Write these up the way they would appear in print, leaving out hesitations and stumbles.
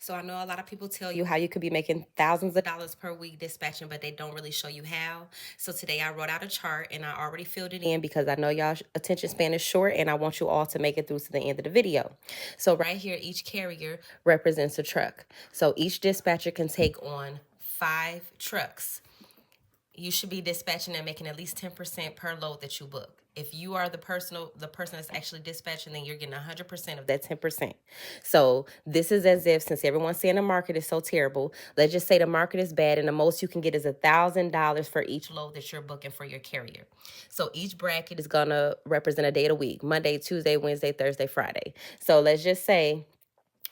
So I know a lot of people tell you how you could be making thousands of dollars per week dispatching, but they don't really show you how. So today I wrote out a chart and I already filled it in because I know y'all attention span is short and I want you all to make it through to the end of the video. So right here, each carrier represents a truck. So each dispatcher can take on 5 trucks. You should be dispatching and making at least 10% per load that you book. If you are the person that's actually dispatching, then you're getting 100% of that 10%. So this is as if, since everyone's saying the market is so terrible, let's just say the market is bad and the most you can get is $1,000 for each load that you're booking for your carrier. So each bracket is gonna represent a day of the week: Monday, Tuesday, Wednesday, Thursday, Friday. So let's just say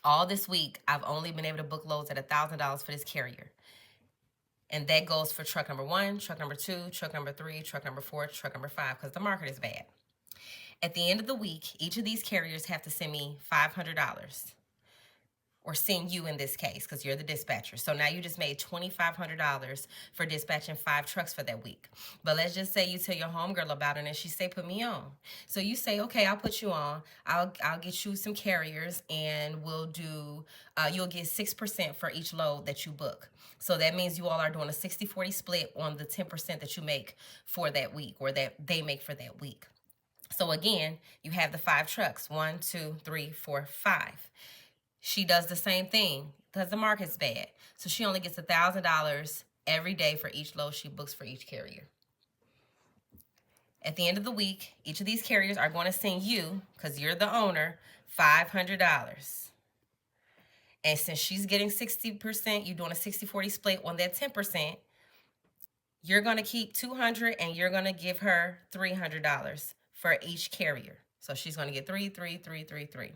all this week I've only been able to book loads at $1,000 for this carrier. And that goes for truck number 1, truck number 2, truck number 3, truck number 4, truck number 5, because the market is bad. At the end of the week, each of these carriers have to send me $500, or send you in this case, because you're the dispatcher. So now you just made $2,500 for dispatching 5 trucks for that week. But let's just say you tell your homegirl about it and she say, put me on. So you say, okay, I'll put you on. I'll get you some carriers and we'll do, you'll get 6% for each load that you book. So that means you all are doing a 60-40 split on the 10% that you make for that week, or that they make for that week. So again, you have the 5 trucks, 1, 2, 3, 4, 5. She does the same thing because the market's bad. So she only gets $1,000 every day for each load she books for each carrier. At the end of the week, each of these carriers are going to send you, because you're the owner, $500. And since she's getting 60%, you're doing a 60-40 split on that 10%, you're going to keep $200 and you're going to give her $300 for each carrier. So she's going to get 3, 3, 3, 3, 3.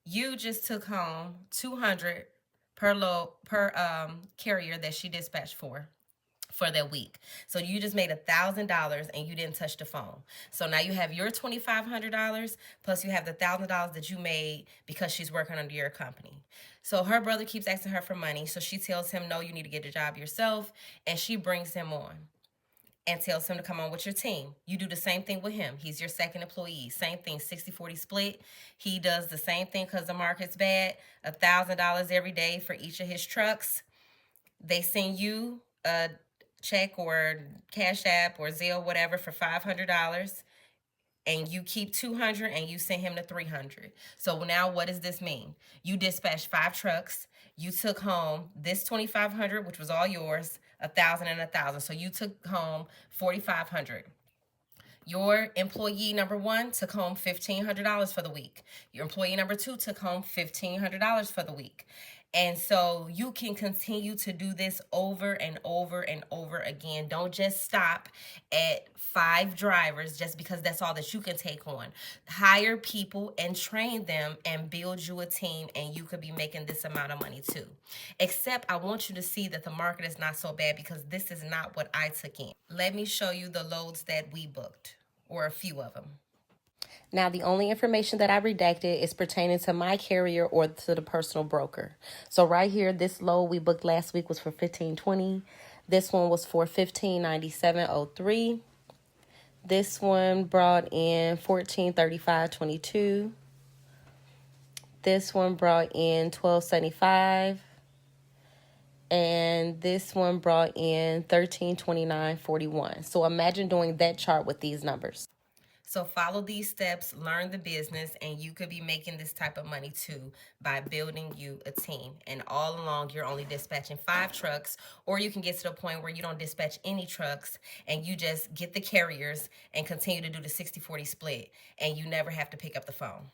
You just took home $200 per load per carrier that she dispatched for that week. So you just made $1,000 and you didn't touch the phone. So now you have your $2,500 plus you have the $1,000 that you made because she's working under your company. So her brother keeps asking her for money. So she tells him, no, you need to get a job yourself. And she brings him on and tells him to come on with your team. You do the same thing with him. He's your second employee. Same thing, 60-40 split. He does the same thing because the market's bad. $1,000 every day for each of his trucks. They send you a check or Cash App or Zelle, whatever, for $500. And you keep $200 and you send him the $300. So now what does this mean? You dispatched 5 trucks. You took home this $2,500, which was all yours, $1,000 and $1,000. So you took home $4,500. Your employee number 1 took home $1,500 for the week. Your employee number 2 took home $1,500 for the week. And so you can continue to do this over and over and over again. Don't just stop at 5 drivers just because that's all that you can take on. Hire people and train them and build you a team, and you could be making this amount of money too. Except I want you to see that the market is not so bad, because this is not what I took in. Let me show you the loads that we booked, or a few of them. Now, the only information that I redacted is pertaining to my carrier or to the personal broker. So right here, this load we booked last week was for $1,520. This one was for $1,597.03. This one brought in $1,435.22. This one brought in $1,275. And this one brought in $1,329.41. So imagine doing that chart with these numbers. So follow these steps, learn the business, and you could be making this type of money too by building you a team. And all along, you're only dispatching 5 trucks, or you can get to the point where you don't dispatch any trucks and you just get the carriers and continue to do the 60-40 split, and you never have to pick up the phone.